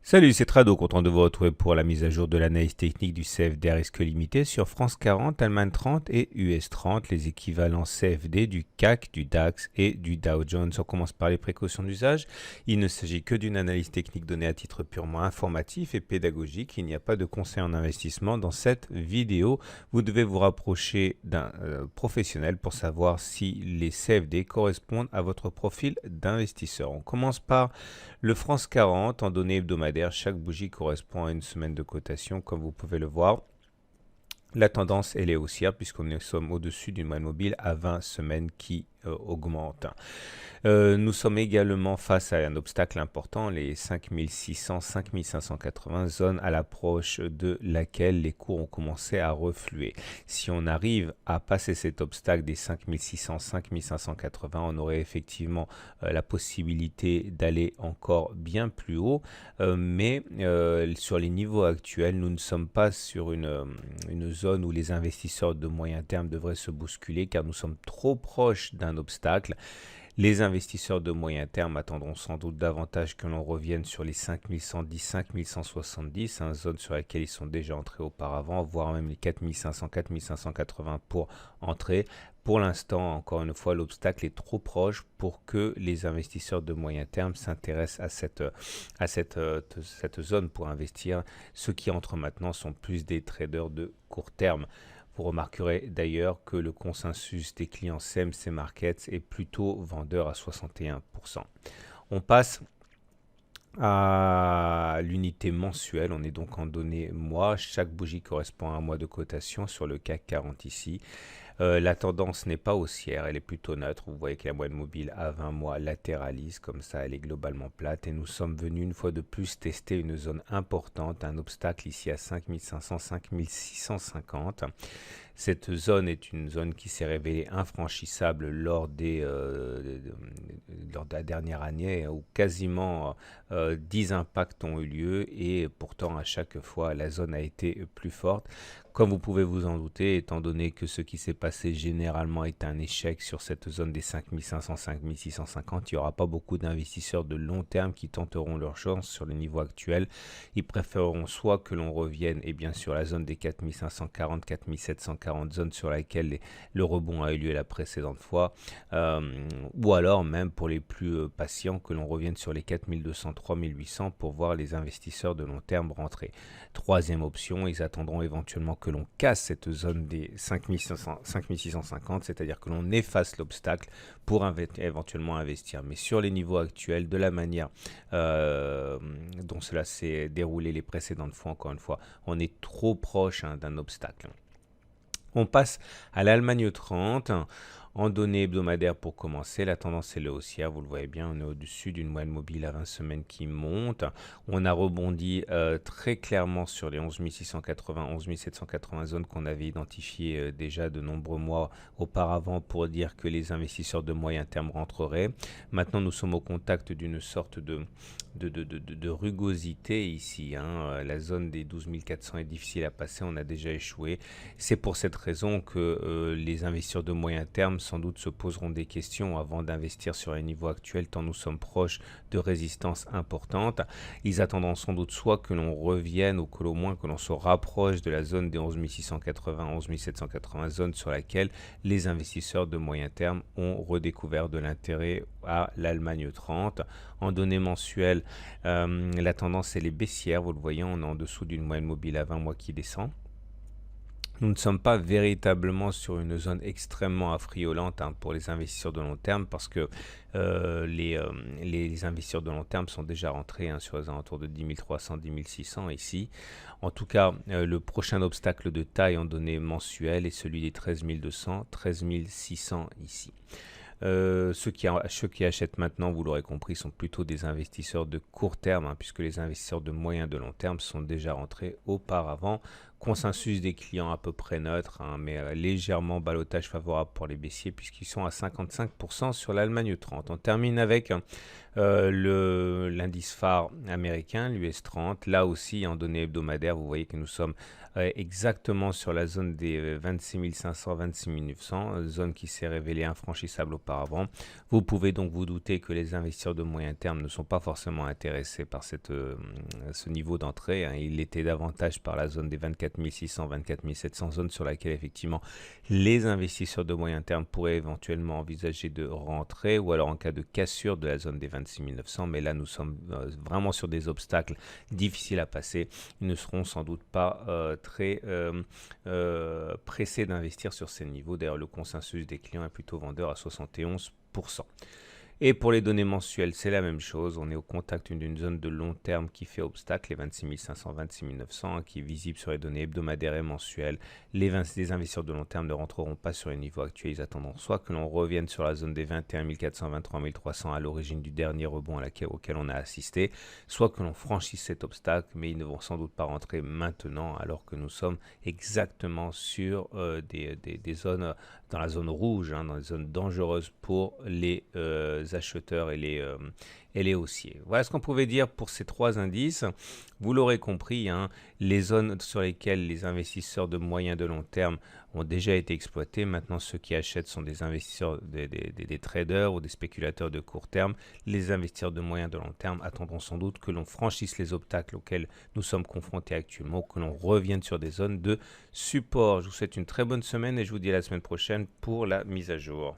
Salut, c'est Trado, content de vous retrouver pour la mise à jour de l'analyse technique du CFD à risque limité sur France 40, Allemagne 30 et US 30, les équivalents CFD du CAC, du DAX et du Dow Jones. On commence par les précautions d'usage. Il ne s'agit que d'une analyse technique donnée à titre purement informatif et pédagogique. Il n'y a pas de conseil en investissement dans cette vidéo. Vous devez vous rapprocher d'un professionnel pour savoir si les CFD correspondent à votre profil d'investisseur. On commence par le France 40 en données hebdomadaires. Chaque bougie correspond à une semaine de cotation, comme vous pouvez le voir. La tendance, elle est haussière puisqu'on sommes au-dessus d'une moyenne mobile à 20 semaines qui augmente. Nous sommes également face à un obstacle important, les 5600-5580 zones à l'approche de laquelle les cours ont commencé à refluer. Si on arrive à passer cet obstacle des 5600-5580, on aurait effectivement la possibilité d'aller encore bien plus haut, mais sur les niveaux actuels, nous ne sommes pas sur une zone où les investisseurs de moyen terme devraient se bousculer car nous sommes trop proches d'un obstacle. Les investisseurs de moyen terme attendront sans doute davantage que l'on revienne sur les 5110, 5170, zone sur laquelle ils sont déjà entrés auparavant, voire même les 4500, 4580 pour entrer. Pour l'instant, encore une fois, l'obstacle est trop proche pour que les investisseurs de moyen terme s'intéressent à cette zone pour investir. Ceux qui entrent maintenant sont plus des traders de court terme. Vous remarquerez d'ailleurs que le consensus des clients CMC Markets est plutôt vendeur à 61%. On passe à l'unité mensuelle, on est donc en données mois. Chaque bougie correspond à un mois de cotation sur le CAC 40 ici. La tendance n'est pas haussière, elle est plutôt neutre. Vous voyez que la moyenne mobile à 20 mois latéralise, comme ça elle est globalement plate. Et nous sommes venus une fois de plus tester une zone importante, un obstacle ici à 5500-5650. Cette zone est une zone qui s'est révélée infranchissable lors de la dernière année où quasiment 10 impacts ont eu lieu et pourtant à chaque fois la zone a été plus forte. Comme vous pouvez vous en douter, étant donné que ce qui s'est passé généralement est un échec sur cette zone des 5500-5650, il n'y aura pas beaucoup d'investisseurs de long terme qui tenteront leur chance sur le niveau actuel. Ils préféreront soit que l'on revienne sur la zone des 4540-4740, zone sur laquelle le rebond a eu lieu la précédente fois, ou alors même pour les plus patients que l'on revienne sur les 4200-3800 pour voir les investisseurs de long terme rentrer. Troisième option, ils attendront éventuellement que l'on casse cette zone des 5650, c'est-à-dire que l'on efface l'obstacle pour éventuellement investir. Mais sur les niveaux actuels, de la manière dont cela s'est déroulé les précédentes fois, encore une fois, on est trop proche d'un obstacle. On passe à l'Allemagne 30. En données hebdomadaires pour commencer, la tendance est le haussière, vous le voyez bien, on est au-dessus d'une moyenne mobile à 20 semaines qui monte. On a rebondi très clairement sur les 11 680, 11 780 zones qu'on avait identifiées déjà de nombreux mois auparavant pour dire que les investisseurs de moyen terme rentreraient. Maintenant, nous sommes au contact d'une sorte de rugosité ici. La zone des 12 400 est difficile à passer, on a déjà échoué. C'est pour cette raison que les investisseurs de moyen terme sans doute se poseront des questions avant d'investir sur les niveaux actuels tant nous sommes proches de résistances importantes. Ils attendront sans doute soit que l'on revienne ou que au moins que l'on se rapproche de la zone des 11 680, 11 780 zones sur laquelle les investisseurs de moyen terme ont redécouvert de l'intérêt à l'Allemagne 30. En données mensuelles, la tendance elle est baissière, vous le voyez, on est en dessous d'une moyenne mobile à 20 mois qui descend. Nous ne sommes pas véritablement sur une zone extrêmement affriolante pour les investisseurs de long terme parce que les investisseurs de long terme sont déjà rentrés sur les alentours de 10 300, 10 600 ici. En tout cas, le prochain obstacle de taille en données mensuelles est celui des 13 200, 13 600 ici. Ceux qui achètent maintenant, vous l'aurez compris, sont plutôt des investisseurs de court terme, puisque les investisseurs de moyen de long terme sont déjà rentrés auparavant, Consensus des clients à peu près neutre, hein, mais légèrement ballottage favorable pour les baissiers puisqu'ils sont à 55% sur l'Allemagne 30. On termine avec l'indice phare américain, l'US 30. Là aussi, en données hebdomadaires, vous voyez que nous sommes exactement sur la zone des 26 500, 26 900, zone qui s'est révélée infranchissable auparavant. Vous pouvez donc vous douter que les investisseurs de moyen terme ne sont pas forcément intéressés par ce niveau d'entrée, hein. Il était davantage par la zone des 24 600, 24 700, zone sur laquelle effectivement les investisseurs de moyen terme pourraient éventuellement envisager de rentrer, ou alors en cas de cassure de la zone des 26 900. Mais là, nous sommes vraiment sur des obstacles difficiles à passer. Ils ne seront sans doute pas très pressés d'investir sur ces niveaux. D'ailleurs, le consensus des clients est plutôt vendeur à 71%. Et pour les données mensuelles, c'est la même chose. On est au contact d'une zone de long terme qui fait obstacle, les 26 500, 26 900, qui est visible sur les données hebdomadaires et mensuelles. Les investisseurs de long terme ne rentreront pas sur les niveaux actuels. Ils attendront soit que l'on revienne sur la zone des 21 400, 23 300 à l'origine du dernier rebond auquel on a assisté, soit que l'on franchisse cet obstacle, mais ils ne vont sans doute pas rentrer maintenant, alors que nous sommes exactement sur des zones, dans la zone rouge, hein, dans les zones dangereuses pour les acheteurs et les haussiers. Voilà ce qu'on pouvait dire pour ces trois indices. Vous l'aurez compris, hein, les zones sur lesquelles les investisseurs de moyen de long terme ont déjà été exploités. Maintenant, ceux qui achètent sont des investisseurs, des traders ou des spéculateurs de court terme. Les investisseurs de moyen de long terme attendront sans doute que l'on franchisse les obstacles auxquels nous sommes confrontés actuellement, que l'on revienne sur des zones de support. Je vous souhaite une très bonne semaine et je vous dis à la semaine prochaine pour la mise à jour.